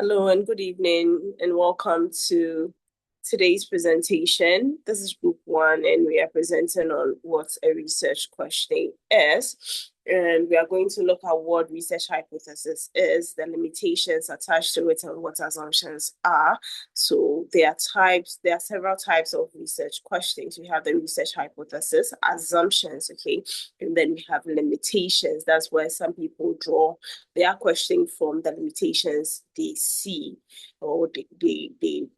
Hello and good evening, and welcome to today's presentation. This is group one, and we are presenting on what a research question is. And we are going to look at what research hypothesis is, the limitations attached to it, and what assumptions are. So there are several types of research questions. We have the research hypothesis, assumptions, okay, and then we have limitations. That's where some people draw their question from the limitations they see or they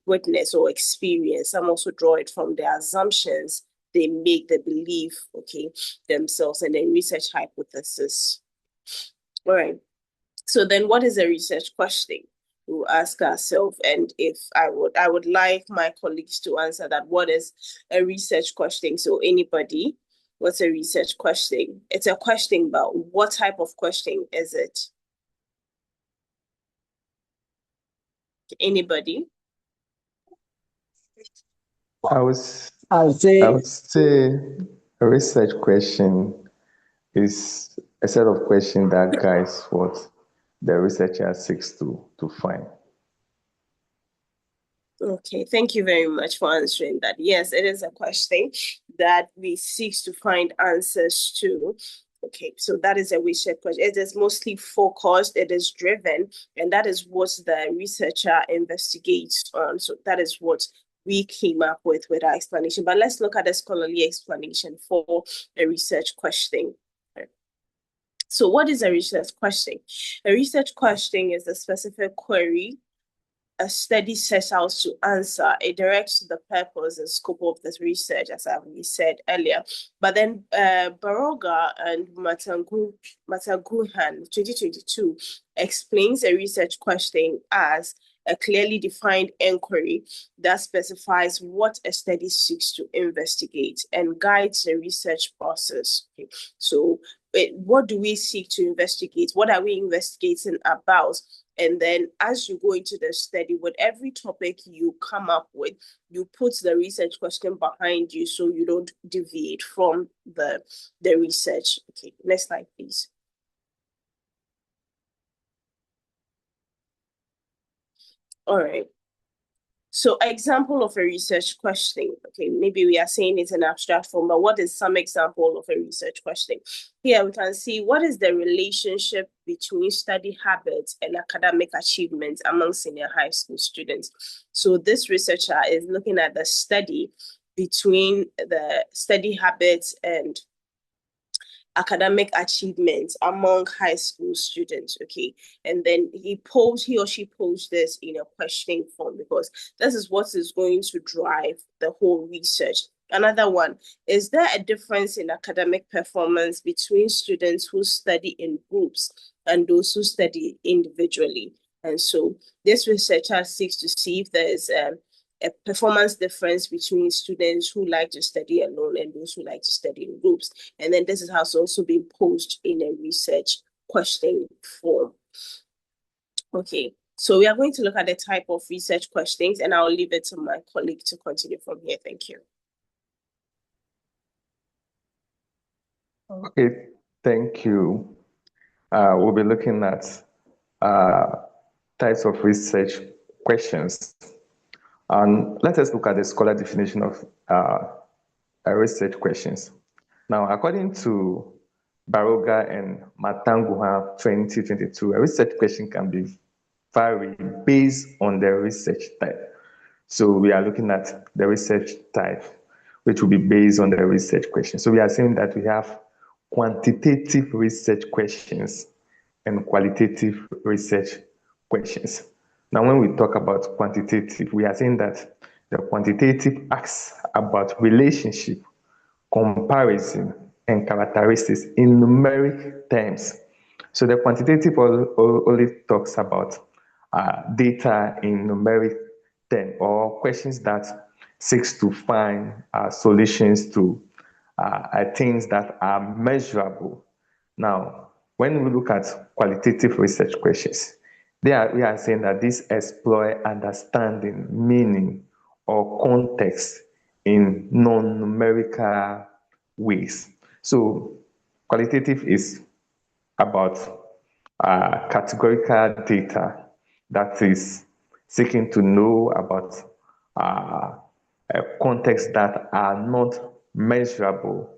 witness or experience. Some also draw it from the assumptions they make, the belief, okay, themselves, and then research hypothesis. All right. So then what is a research question? We'll ask ourselves, and if I would like my colleagues to answer that. What is a research question? So anybody, what's a research question? It's a question, but what type of question is it? Anybody? I I'll would say a research question is a set of questions that guides what the researcher seeks to find. Okay, thank you very much for answering that. Yes, it is a question that we seek to find answers to. Okay, so that is a research question. It is mostly focused, it is driven, and that is what the researcher investigates on. So that is what we came up with our explanation. But let's look at the scholarly explanation for a research question. So what is a research question? A research question is a specific query a study sets out to answer. It directs to the purpose and scope of this research, as I've said earlier. But then Baroga and Mataguhan 2022 explains a research question as a clearly defined inquiry that specifies what a study seeks to investigate and guides the research process. Okay. So what do we seek to investigate? What are we investigating about? And then as you go into the study, with every topic you come up with, you put the research question behind you so you don't deviate from the research. Okay, next slide, please. All right. So example of a research question. Okay, maybe we are saying it's an abstract form, but what is some example of a research question? Here we can see what is the relationship between study habits and academic achievements among senior high school students. So this researcher is looking at the study between the study habits and academic achievements among high school students, okay? And then he or she posed this in a questioning form because this is what is going to drive the whole research. Another one, is there a difference in academic performance between students who study in groups and those who study individually? And so this researcher seeks to see if there is a performance difference between students who like to study alone and those who like to study in groups. And then this has also been posed in a research question form. Okay, so we are going to look at the type of research questions, and I'll leave it to my colleague to continue from here. Thank you. Okay, thank you. We'll be looking at types of research questions. And let us look at the scholar definition of research questions. Now, according to Baroga and Matanguha 2022, a research question can be varied based on the research type. So we are looking at the research type, which will be based on the research question. So we are saying that we have quantitative research questions and qualitative research questions. Now, when we talk about quantitative, we are saying that the quantitative asks about relationship, comparison, and characteristics in numeric terms. So the quantitative only talks about data in numeric terms or questions that seeks to find solutions to things that are measurable. Now, when we look at qualitative research questions, we are saying that these explore understanding, meaning, or context in non-numerical ways. So, qualitative is about categorical data that is seeking to know about contexts that are not measurable.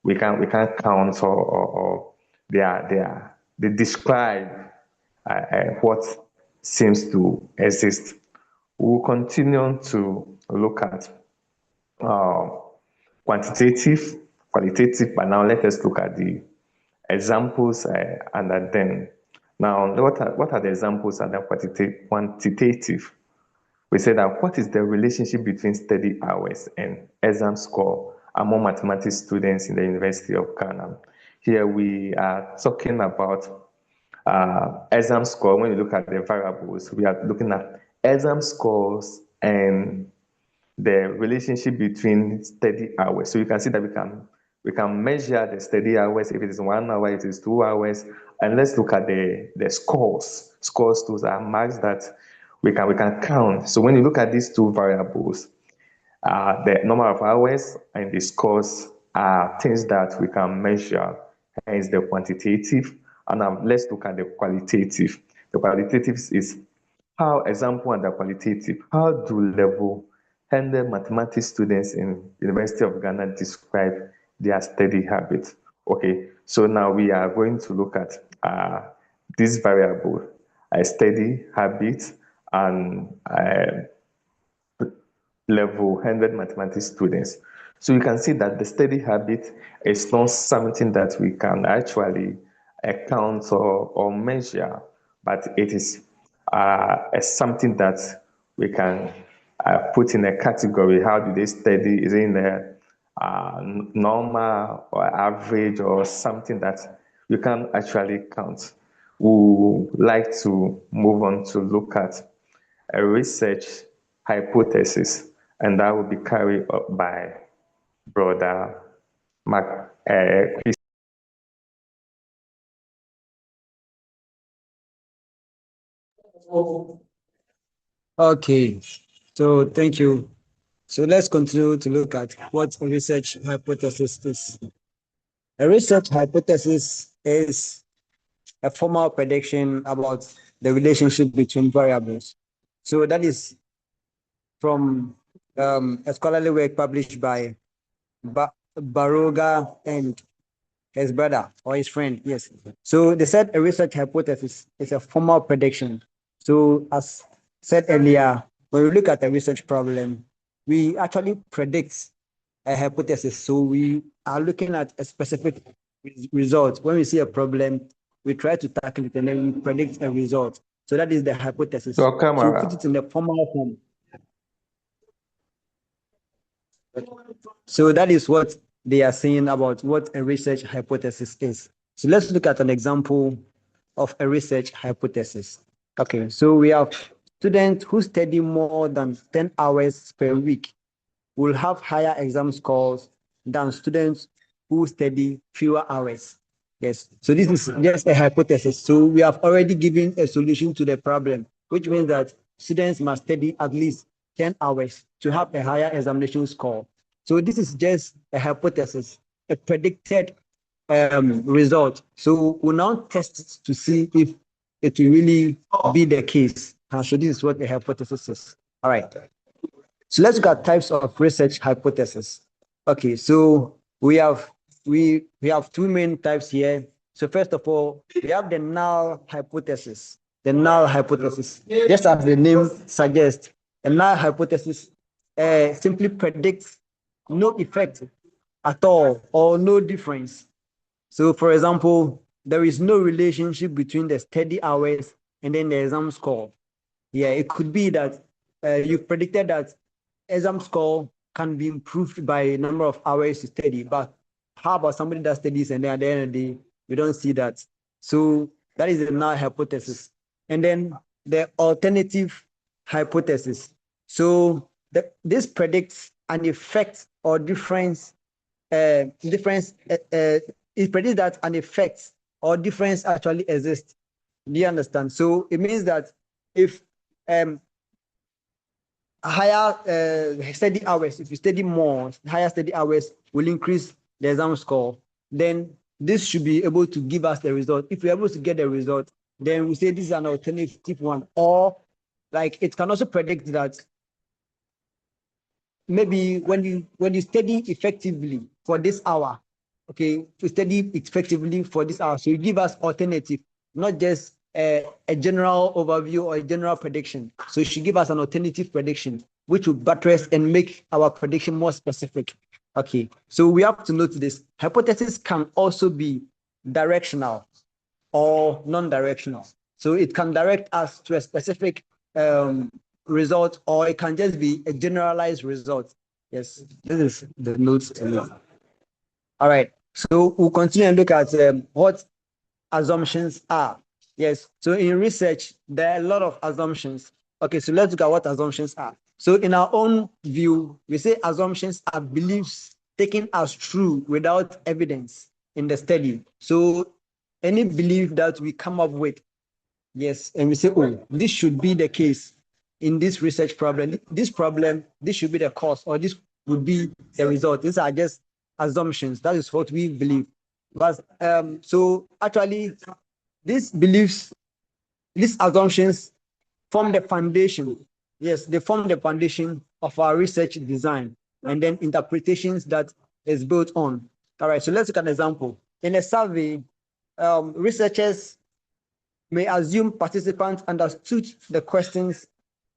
We can count, or they describe what seems to exist. We'll continue to look at uh, quantitative, qualitative, but now let us look at the examples under them. Now, what are the examples under quantitative? We say that what is the relationship between study hours and exam score among mathematics students in the University of Ghana? Here we are talking about exam score. When you look at the variables, we are looking at exam scores and the relationship between study hours. So you can see that we can measure the study hours, if it is 1 hour, if it is 2 hours, and let's look at the scores. Scores, those are marks that we can count. So when you look at these two variables, the number of hours and the scores are things that we can measure, hence the quantitative. And now let's look at the qualitative. The qualitative is how example and the qualitative, how do level 100 mathematics students in University of Ghana describe their study habits? Okay, so now we are going to look at this variable, study habits, and level 100 mathematics students. So you can see that the study habit is not something that we can actually count or measure, but it is something that we can put in a category. How do they study? Is it in a normal or average, or something that you can actually count? We would like to move on to look at a research hypothesis, and that will be carried out by Brother Chris. Okay, so thank you. So let's continue to look at what a research hypothesis is. A research hypothesis is a formal prediction about the relationship between variables. So that is from a scholarly work published by Baroga and his brother or his friend. Yes. So they said a research hypothesis is a formal prediction. So as said earlier, when we look at a research problem, we actually predict a hypothesis. So we are looking at a specific result. When we see a problem, we try to tackle it and then we predict a result. So that is the hypothesis. Your So we put camera. it in the formal form. So that is what they are saying about what a research hypothesis is. So let's look at an example of a research hypothesis. Okay, so we have students who study more than 10 hours per week will have higher exam scores than students who study fewer hours. Yes, so this is just a hypothesis. So we have already given a solution to the problem, which means that students must study at least 10 hours to have a higher examination score. So this is just a hypothesis, a predicted result. So we'll now test it to see if it will really be the case. So this is what a hypothesis is. All right. So let's look at types of research hypothesis. Okay, so we have two main types here. So first of all, we have the null hypothesis. The null hypothesis, just as the name suggests, a null hypothesis simply predicts no effect at all or no difference. So, for example, there is no relationship between the study hours and then the exam score. Yeah, it could be that you predicted that exam score can be improved by a number of hours you study, but how about somebody that studies and then at the end of the day, you don't see that? So that is the null hypothesis. And then the alternative hypothesis. So this predicts an effect or difference. It predicts that an effect or difference actually exists. Do you understand? So it means that if higher study hours, if you study more, higher study hours will increase the exam score, then this should be able to give us the result. If we're able to get the result, then we say this is an alternative one, or like it can also predict that maybe when you study effectively for this hour, okay, to study effectively for this hour, so you give us alternative, not just a general overview or a general prediction. So you should give us an alternative prediction, which will buttress and make our prediction more specific. Okay, so we have to note this. Hypothesis can also be directional or non-directional. So it can direct us to a specific result, or it can just be a generalized result. Yes, this is the notes to me. All right, so we'll continue and look at what assumptions are. Yes, so in research, there are a lot of assumptions. Okay, so let's look at what assumptions are. So in our own view, we say assumptions are beliefs taken as true without evidence in the study. So any belief that we come up with, yes, and we say, oh, this should be the case in this research problem, this should be the cause, or this would be the result. These are just assumptions. That is what we believe. But so actually, these beliefs, these assumptions form the foundation. Yes, they form the foundation of our research design and then interpretations that is built on. All right, so let's look at an example. In a survey, researchers may assume participants understood the questions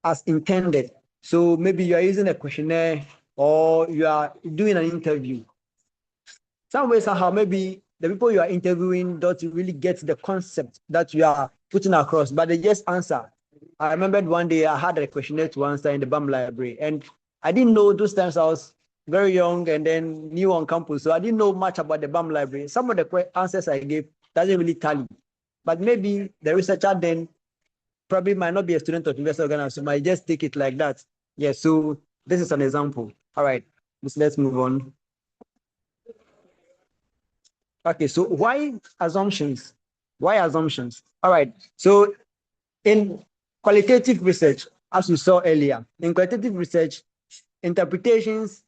as intended. So maybe you are using a questionnaire or you are doing an interview. Some way, somehow, maybe the people you are interviewing don't really get the concept that you are putting across, but they just answer. I remembered one day I had a questionnaire to answer in the BAM library, and I didn't know those times I was very young and then new on campus, so I didn't know much about the BAM library. Some of the answers I gave doesn't really tally, but maybe the researcher then probably might not be a student of university organization, so might just take it like that. Yeah, so this is an example. All right, let's move on. Okay, so why assumptions? Why assumptions? All right, so in qualitative research, as we saw earlier, in qualitative research, interpretations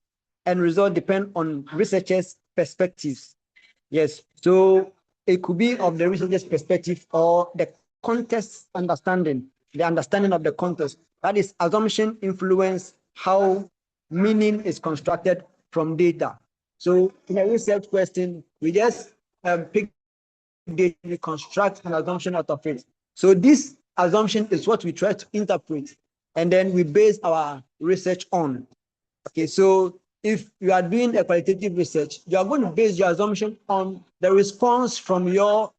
and results depend on researchers' perspectives. Yes, so it could be of the researcher's perspective or the context understanding, the understanding of the context. That is, assumption influence how meaning is constructed from data. So in a research question, we just pick data, we construct an assumption out of it. So this assumption is what we try to interpret, and then we base our research on. Okay, so if you are doing a qualitative research, you are going to base your assumption on the response from the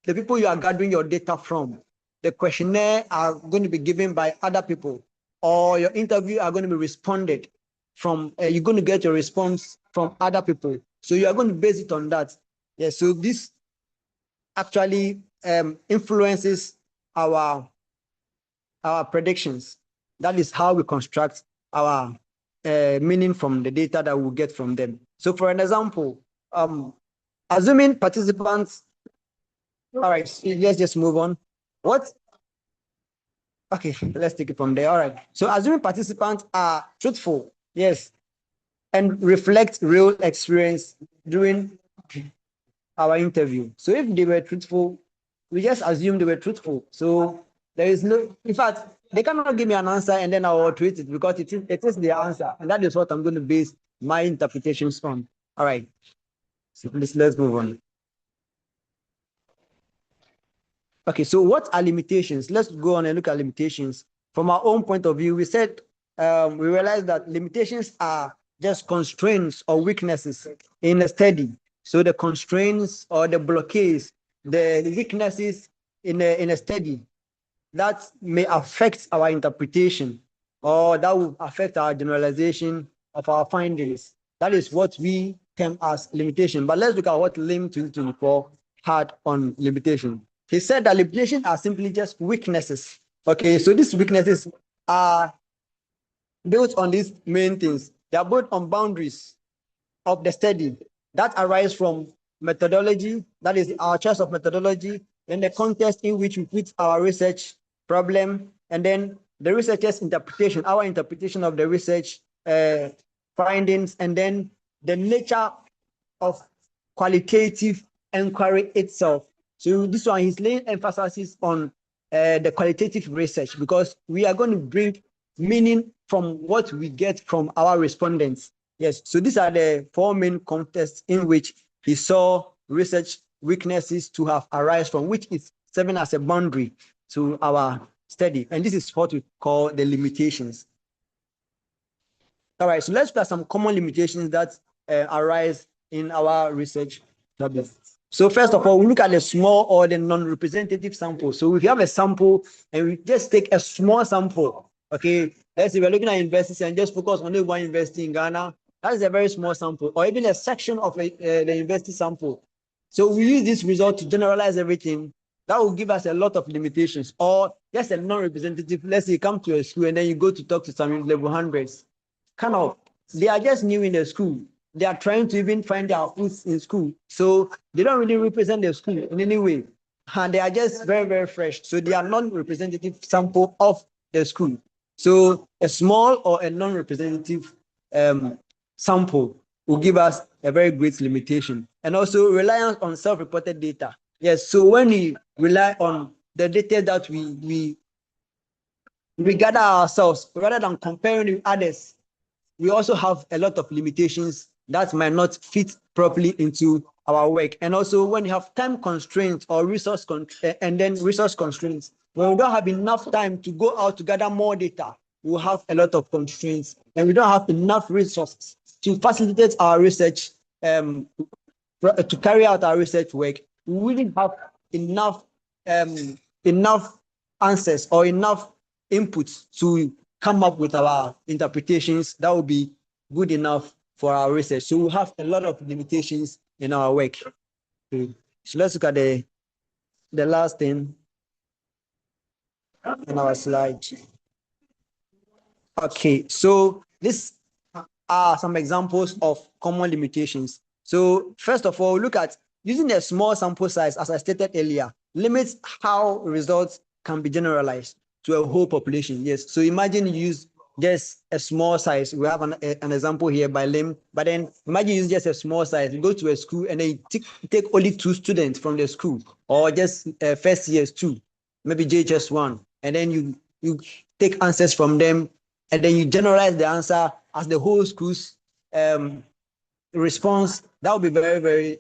people you are gathering your data from. The questionnaire are going to be given by other people, or your interview are going to be responded from. You're going to get your response from other people. So you are going to base it on that. Yeah. So this actually influences our predictions. That is how we construct our meaning from the data that we get from them. So for an example, assuming participants, all right, so let's just move on. Okay, let's take it from there. All right, so assuming participants are truthful, yes, and reflect real experience during our interview. So if they were truthful, we just assume they were truthful. So there is no, in fact, they cannot give me an answer and then I will treat it because it is their answer. And that is what I'm going to base my interpretations on. All right. So let's move on. Okay, so what are limitations? Let's go on and look at limitations. From our own point of view, we said we realized that limitations are just constraints or weaknesses in a study. So the constraints or the blockades, the weaknesses in a study that may affect our interpretation or that will affect our generalization of our findings. That is what we term as limitation. But let's look at what LIM 2024 had on limitation. He said that limitations are simply just weaknesses. Okay, so these weaknesses are built on these main things. They are built on boundaries of the study that arise from methodology, that is our choice of methodology, then the context in which we put our research problem, and then the researcher's interpretation, our interpretation of the research findings, and then the nature of qualitative inquiry itself. So this one, he's laying emphasis on the qualitative research, because we are going to bring meaning from what we get from our respondents. Yes, so these are the four main contexts in which he saw research weaknesses to have arise from, which is serving as a boundary to our study. And this is what we call the limitations. All right, so let's look at some common limitations that arise in our research topics. So first of all, we look at the small or the non-representative sample. So if you have a sample and we just take a small sample, okay, let's say we're looking at universities and just focus on only one university in Ghana, that is a very small sample, or even a section of the university sample. So we use this result to generalize everything. That will give us a lot of limitations. Or just a non-representative, let's say you come to a school and then you go to talk to some level hundreds. Kind of, they are just new in the school. They are trying to even find their roots in school. So they don't really represent the school in any way. And they are just very, very fresh. So they are non-representative sample of the school. So a small or a non-representative sample will give us a very great limitation. And also reliance on self-reported data. Yes, so when we rely on the data that we gather ourselves, rather than comparing with others, we also have a lot of limitations that might not fit properly into our work. And also when you have time constraints or resource constraints, when we don't have enough time to go out to gather more data, we'll have a lot of constraints, and we don't have enough resources to facilitate our research, to carry out our research work. We wouldn't have enough answers or enough inputs to come up with our interpretations that will be good enough for our research. So we have a lot of limitations in our work. So let's look at the last thing on our slide. Okay, so these are some examples of common limitations. So first of all, look at using a small sample size, as I stated earlier, limits how results can be generalized to a whole population. Yes, so imagine you use just a small size. We have an example here by Lim, but then imagine use just a small size. You go to a school and then take only 2 students from the school, or just first years 2, maybe JHS 1, and then you take answers from them, and then you generalize the answer as the whole school's response. That will be very, very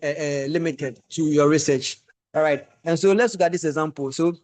limited to your research. All right, and so let's look at this example. So it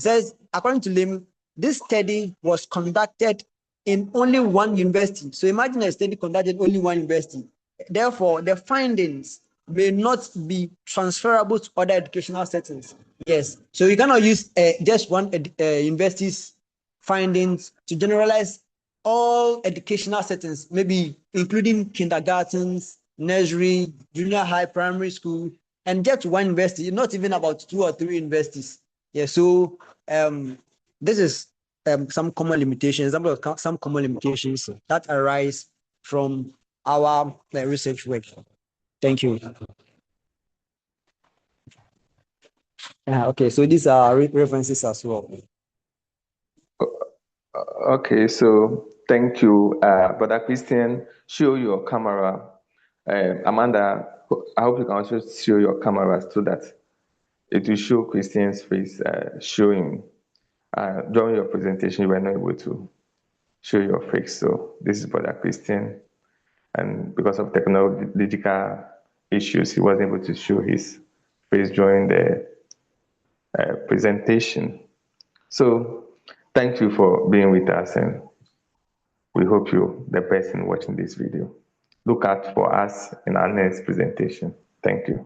says, according to Lim, this study was conducted in only one university. So imagine a study conducted in only one university. Therefore, the findings may not be transferable to other educational settings. Yes, so you cannot use just one university's findings to generalize all educational settings, maybe including kindergartens, nursery, junior high, primary school, and just one university, not even about 2 or 3 universities. Yeah, so this is some common limitations, some common limitations that arise from our research work. Thank you. Okay, so these are references as well. Okay, so thank you, Brother Christian. Show your camera. Amanda, I hope you can also show your camera so that it will show Christian's face showing. During your presentation, you were not able to show your face. So this is Brother Christian. And because of technological issues, he wasn't able to show his face during the presentation. So thank you for being with us, and we hope you, the person watching this video, look out for us in our next presentation. Thank you.